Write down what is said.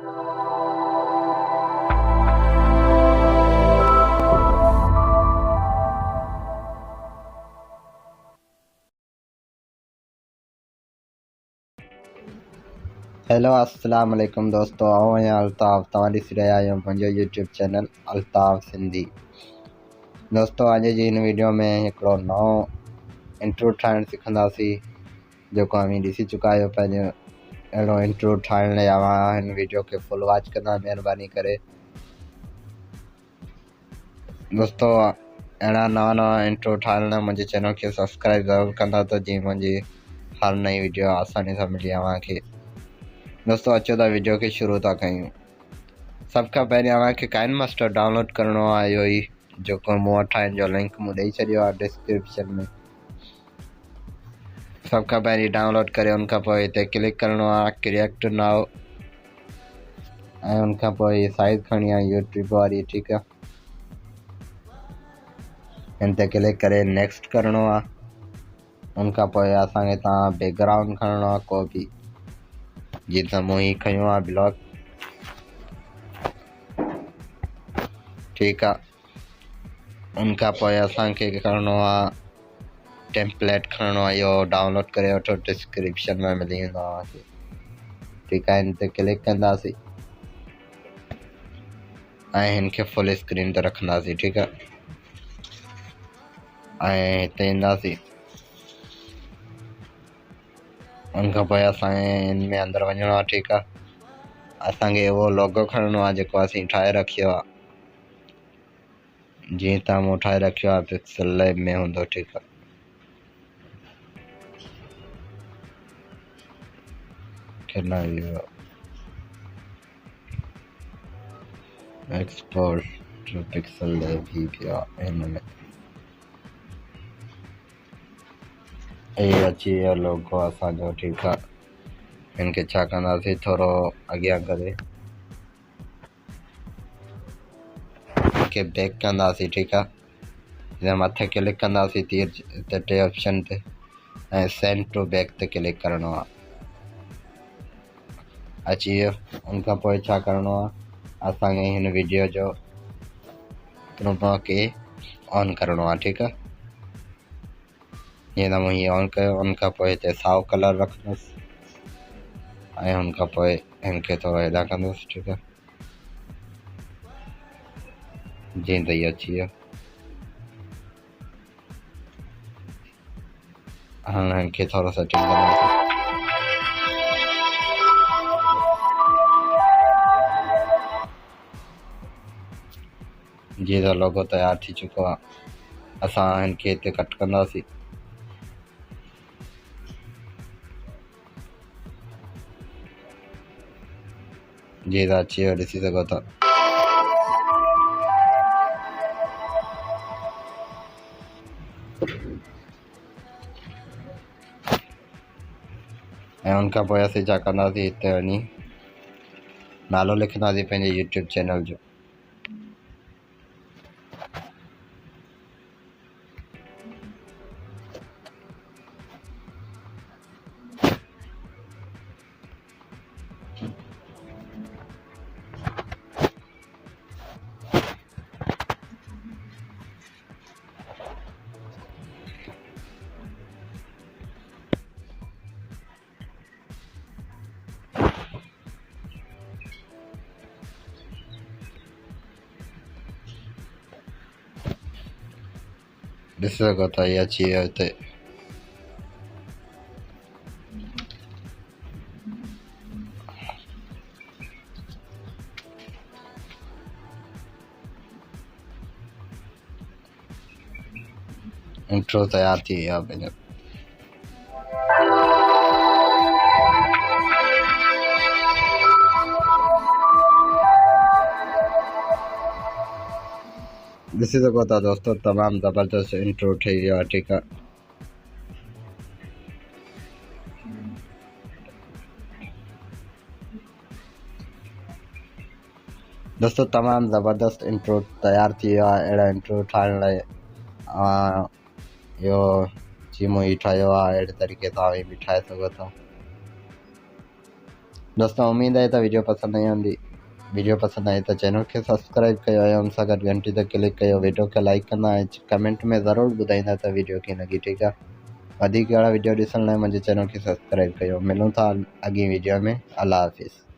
Hello अस्सलाम वालेकुम दोस्तों, आओ यहाँ अल्ताफ़ तव्हां ॾिसी रहिया आहियो मुंहिंजो यूट्यूब चैनल अल्ताफ़ सिंधी। दोस्तों अॼु जी हिन वीडियो में हिकिड़ो नओं इंट्रो ठाहिणु सिखंदासीं जेको अमी ॾिसी चुका आहियो। पंहिंजो अहिड़ो इंट्रो ठाहिण लाइ अव्हां हिन वीडियो खे फुल वॉच कंदा महिरबानी करे। दोस्तों अहिड़ा नवां इंट्रो ठाहिण लाइ मुंहिंजे चैनल खे सब्सक्राइब ज़रूरु कंदा त जीअं मुंहिंजी हर नई वीडियो आसानी सां मिली अव्हांखे। दोस्तों अचो त वीडियो खे शुरू था कयूं। सब खां पहिरियों अव्हांखे काइन मास्टर डाउनलोड करिणो आहे। इहो ई जेको मूं वटि आहे जो लिंक मूं ॾेई छॾियो आहे डिस्क्रिप्शन में। सब खां पहिरीं डाउनलोड करे उनखां पोइ हिते क्लिक करिणो आहे क्रिएट नाउ, ऐं उनखां पोइ हीअ साइज़ खणी आहे यूट्यूब वारी, ठीकु आहे। हिन ते क्लिक करे नेक्स्ट करिणो आहे। उनखां पोइ असांखे तव्हां बैकग्राउंड खणणो आहे को बि, जीअं त मूं ही खयो आहे ब्लॉक, ठीकु आहे। उनखां पोइ असांखे करिणो आहे टेम्पलेट खणणो आहे। इहो डाउनलोड करे वठो, डिस्क्रिप्शन में मिली वेंदो तव्हांखे, ठीकु आहे। हिन ते क्लिक कंदासीं ऐं हिन खे फुल स्क्रीन ते रखंदासीं, ठीकु आहे। ऐं हिते ईंदासीं, उनखां पोइ असांखे हिन में अंदरि वञिणो आहे, ठीकु आहे। असांखे उहो लोगो खणणो आहे जेको असीं ठाहे रखियो आहे, जीअं त मूं ठाहे रखियो आहे पिक्सल लैब में हूंदो, ठीकु आहे। एक्सपोर्ट टू पिक्सल लैब ही पियो आहे हिन में। ये अची वियो लोगो असांजो, ठीकु आहे। हिन खे छा कंदासीं, थोरो अॻियां करे के बैक कंदासीं, ठीकु आहे। हिन मथे क्लिक कंदासीं तीर ते टे ऑप्शन ते, ऐं सेंड टू बैक ते क्लिक करिणो आहे। अची वियो। उनखां पोइ छा करिणो आहे, असांखे हिन वीडियो जो क्रोमा खे ऑन करिणो आहे, ठीकु आहे। जीअं त मूं हीअं ऑन कयो। उनखां पोइ हिते साओ कलर रखंदुसि ऐं उनखां पोइ हिन खे थोरो हेॾां कंदुसि, ठीकु आहे। जीअं त इहो अची वियो। हाणे हिन खे थोरो सेटिंग कंदासीं। जीअं त लोगो तयारु थी चुको आहे। असां हिन खे हिते कट कंदासीं। जीअं त अची वियो, ॾिसी सघो था। ऐं उनखां पोइ असीं छा कंदासीं, हिते वञी नालो लिखंदासीं पंहिंजे यूट्यूब चैनल जो। ॾिसी सघो था इहे अची वियो हिते। इंट्रो तयार थी वियो आहे पंहिंजो। ॾिसी सघो था दोस्तों, तमामु ज़बरदस्त इंट्रो ठही वियो आहे, ठीकु आहे। दोस्तों तमामु ज़बरदस्त इंट्रो तयारु थी वियो आहे। अहिड़ा इंट्रो ठाहिण लाइ इहो जीअं मूं ही ठाहियो आहे, अहिड़े तरीक़े सां बि ठाहे सघो था। दोस्तों उम्मीद है तो वीडियो पसंद नहीं आंदी। वीडियो पसंद आए तो चैनल के सब्सक्राइब कयो ऐं सां गॾु घंटी ते क्लिक कयो। वीडियो खे लाइक कंदा ऐं कमेंट में ज़रूरु ॿुधाईंदा त वीडियो कीअं लॻी। ठीकु आहे, वधीक अहिड़ा वीडियो ॾिसण लाइ मुंहिंजे चैनल खे सब्सक्राइब कयो। मिलूं था अॻी वीडियो में। अल्लाह हाफ़िज़।